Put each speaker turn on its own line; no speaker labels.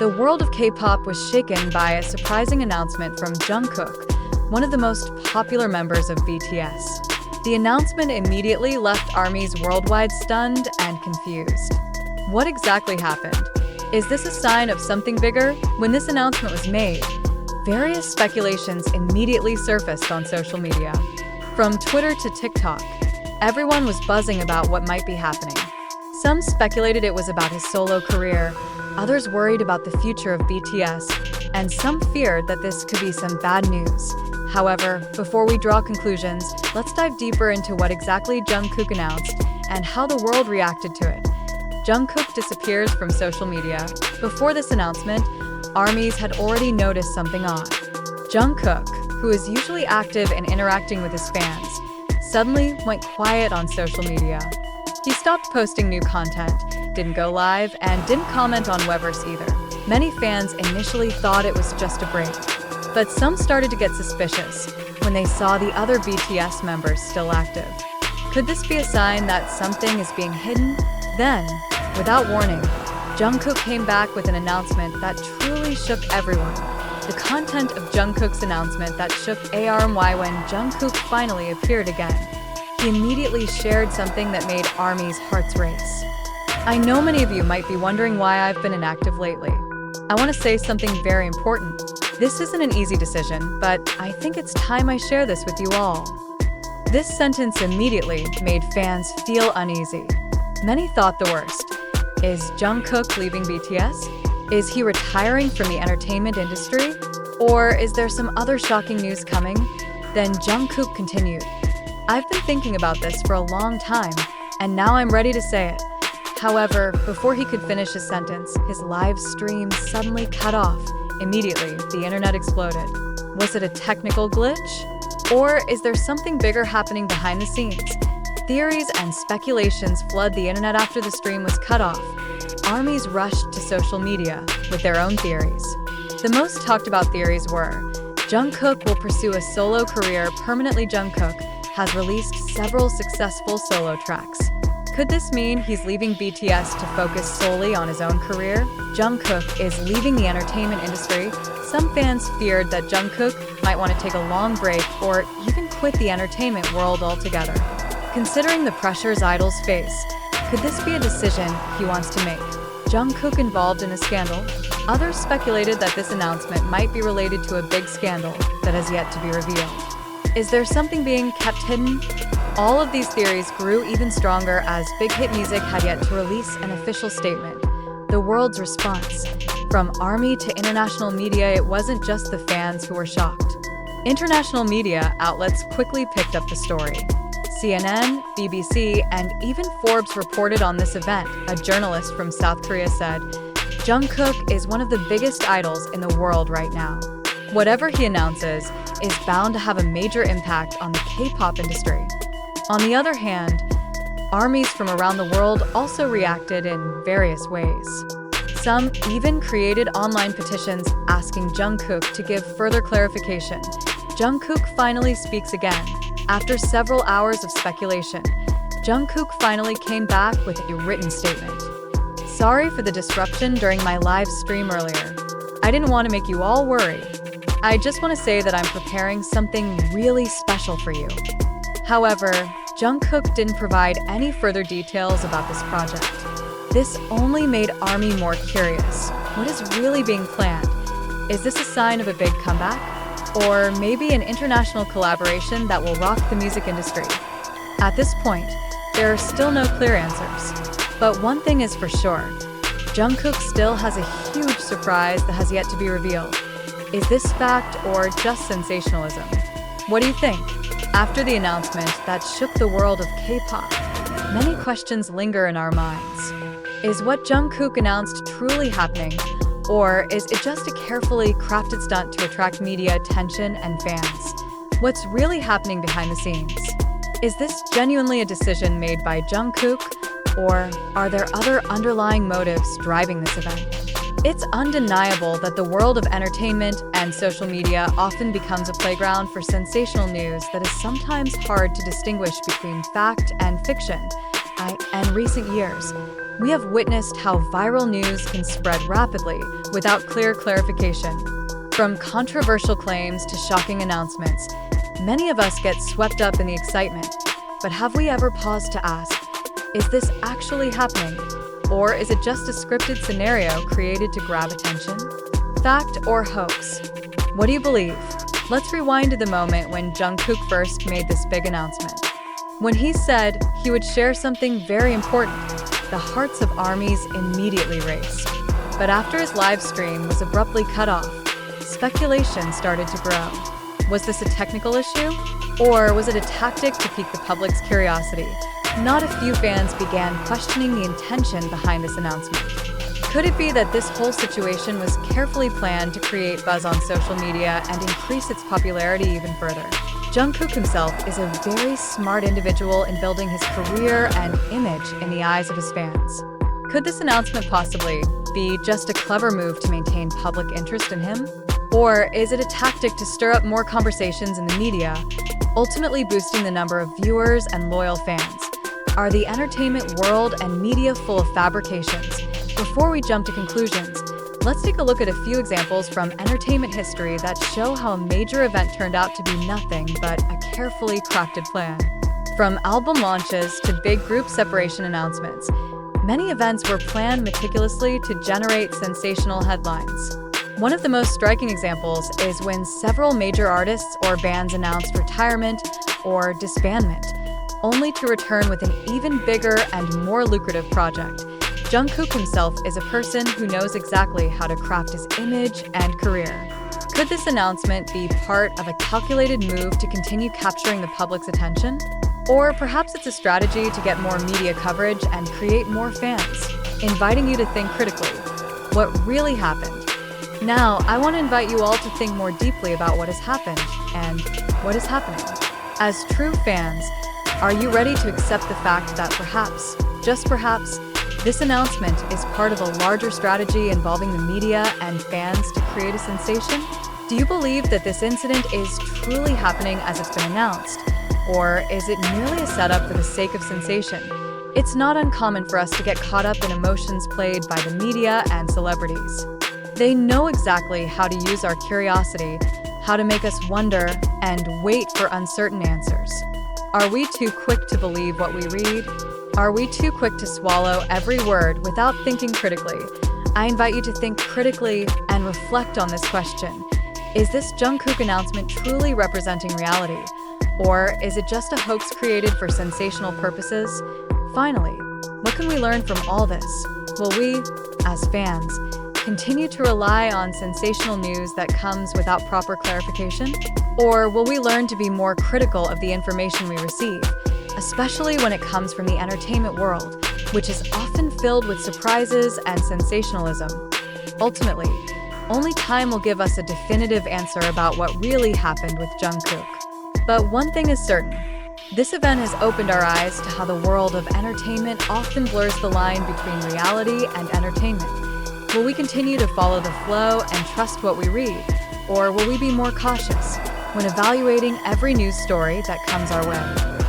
the world of K-pop was shaken by a surprising announcement from Jungkook, one of the most popular members of BTS. The announcement immediately left ARMYs worldwide stunned and confused. What exactly happened? Is this a sign of something bigger? When this announcement was made, various speculations immediately surfaced on social media. From Twitter to TikTok, everyone was buzzing about what might be happening. Some speculated it was about his solo career, others worried about the future of BTS, and some feared that this could be some bad news. However, before we draw conclusions, let's dive deeper into what exactly Jungkook announced and how the world reacted to it. Jungkook disappears from social media. Before this announcement, ARMYs had already noticed something odd. Jungkook, who is usually active and interacting with his fans, suddenly went quiet on social media. He stopped posting new content, didn't go live, and didn't comment on Weverse either. Many fans initially thought it was just a break, but some started to get suspicious when they saw the other BTS members still active. Could this be a sign that something is being hidden? Then, without warning, Jungkook came back with an announcement that truly shook everyone. The content of Jungkook's announcement that shook ARMY when Jungkook finally appeared again. He immediately shared something that made ARMY's hearts race. I know many of you might be wondering why I've been inactive lately. I want to say something very important. This isn't an easy decision, but I think it's time I share this with you all. This sentence immediately made fans feel uneasy. Many thought the worst. Is Jungkook leaving BTS? Is he retiring from the entertainment industry? Or is there some other shocking news coming? Then Jungkook continued. I've been thinking about this for a long time, and now I'm ready to say it. However, before he could finish his sentence, his live stream suddenly cut off. Immediately, the internet exploded. Was it a technical glitch? Or is there something bigger happening behind the scenes? Theories and speculations flood the internet after the stream was cut off. ARMYs rushed to social media with their own theories. The most talked about theories were, Jungkook will pursue a solo career. Permanently, Jungkook has released several successful solo tracks. Could this mean he's leaving BTS to focus solely on his own career? Jungkook is leaving the entertainment industry. Some fans feared that Jungkook might want to take a long break or even quit the entertainment world altogether. Considering the pressures idols face, could this be a decision he wants to make? Jungkook involved in a scandal? Others speculated that this announcement might be related to a big scandal that has yet to be revealed. Is there something being kept hidden? All of these theories grew even stronger as Big Hit Music had yet to release an official statement. The world's response. From ARMY to international media, it wasn't just the fans who were shocked. International media outlets quickly picked up the story. CNN, BBC, and even Forbes reported on this event. A journalist from South Korea said, Jungkook is one of the biggest idols in the world right now. Whatever he announces is bound to have a major impact on the K-pop industry. On the other hand, ARMYs from around the world also reacted in various ways. Some even created online petitions asking Jungkook to give further clarification. Jungkook finally speaks again. After several hours of speculation, Jungkook finally came back with a written statement. Sorry for the disruption during my live stream earlier. I didn't want to make you all worry. I just want to say that I'm preparing something really special for you. However, Jungkook didn't provide any further details about this project. This only made ARMY more curious. What is really being planned? Is this a sign of a big comeback? Or maybe an international collaboration that will rock the music industry? At this point, there are still no clear answers. But one thing is for sure, Jungkook still has a huge surprise that has yet to be revealed. Is this fact or just sensationalism? What do you think? After the announcement that shook the world of K-pop, many questions linger in our minds. Is what Jungkook announced truly happening? Or is it just a carefully crafted stunt to attract media attention and fans? What's really happening behind the scenes? Is this genuinely a decision made by Jungkook? Or are there other underlying motives driving this event? It's undeniable that the world of entertainment and social media often becomes a playground for sensational news that is sometimes hard to distinguish between fact and fiction. In recent years, We have witnessed how viral news can spread rapidly without clear clarification. From controversial claims to shocking announcements, many of us get swept up in the excitement. But have we ever paused to ask, is this actually happening? Or is it just a scripted scenario created to grab attention? Fact or hoax? What do you believe? Let's rewind to the moment when Jungkook first made this big announcement. When he said he would share something very important, the hearts of ARMYs immediately raced. But after his live stream was abruptly cut off, speculation started to grow. Was this a technical issue? Or was it a tactic to pique the public's curiosity? Not a few fans began questioning the intention behind this announcement. Could it be that this whole situation was carefully planned to create buzz on social media and increase its popularity even further? Jungkook himself is a very smart individual in building his career and image in the eyes of his fans. Could this announcement possibly be just a clever move to maintain public interest in him? Or is it a tactic to stir up more conversations in the media, ultimately boosting the number of viewers and loyal fans? Are the entertainment world and media full of fabrications? Before we jump to conclusions, let's take a look at a few examples from entertainment history that show how a major event turned out to be nothing but a carefully crafted plan. From album launches to big group separation announcements, many events were planned meticulously to generate sensational headlines. One of the most striking examples is when several major artists or bands announced retirement or disbandment, only to return with an even bigger and more lucrative project. Jungkook himself is a person who knows exactly how to craft his image and career. Could this announcement be part of a calculated move to continue capturing the public's attention? Or perhaps it's a strategy to get more media coverage and create more fans, inviting you to think critically. What really happened? Now, I want to invite you all to think more deeply about what has happened and what is happening. As true fans, are you ready to accept the fact that perhaps, just perhaps, this announcement is part of a larger strategy involving the media and fans to create a sensation? Do you believe that this incident is truly happening as it's been announced? Or is it merely a setup for the sake of sensation? It's not uncommon for us to get caught up in emotions played by the media and celebrities. They know exactly how to use our curiosity, how to make us wonder, and wait for uncertain answers. Are we too quick to believe what we read? Are we too quick to swallow every word without thinking critically? I invite you to think critically and reflect on this question. Is this Jungkook announcement truly representing reality? Or is it just a hoax created for sensational purposes? Finally, what can we learn from all this? Will we, as fans, continue to rely on sensational news that comes without proper clarification? Or will we learn to be more critical of the information we receive, especially when it comes from the entertainment world, which is often filled with surprises and sensationalism? Ultimately, only time will give us a definitive answer about what really happened with Jungkook. But one thing is certain, this event has opened our eyes to how the world of entertainment often blurs the line between reality and entertainment. Will we continue to follow the flow and trust what we read, or will we be more cautious when evaluating every news story that comes our way?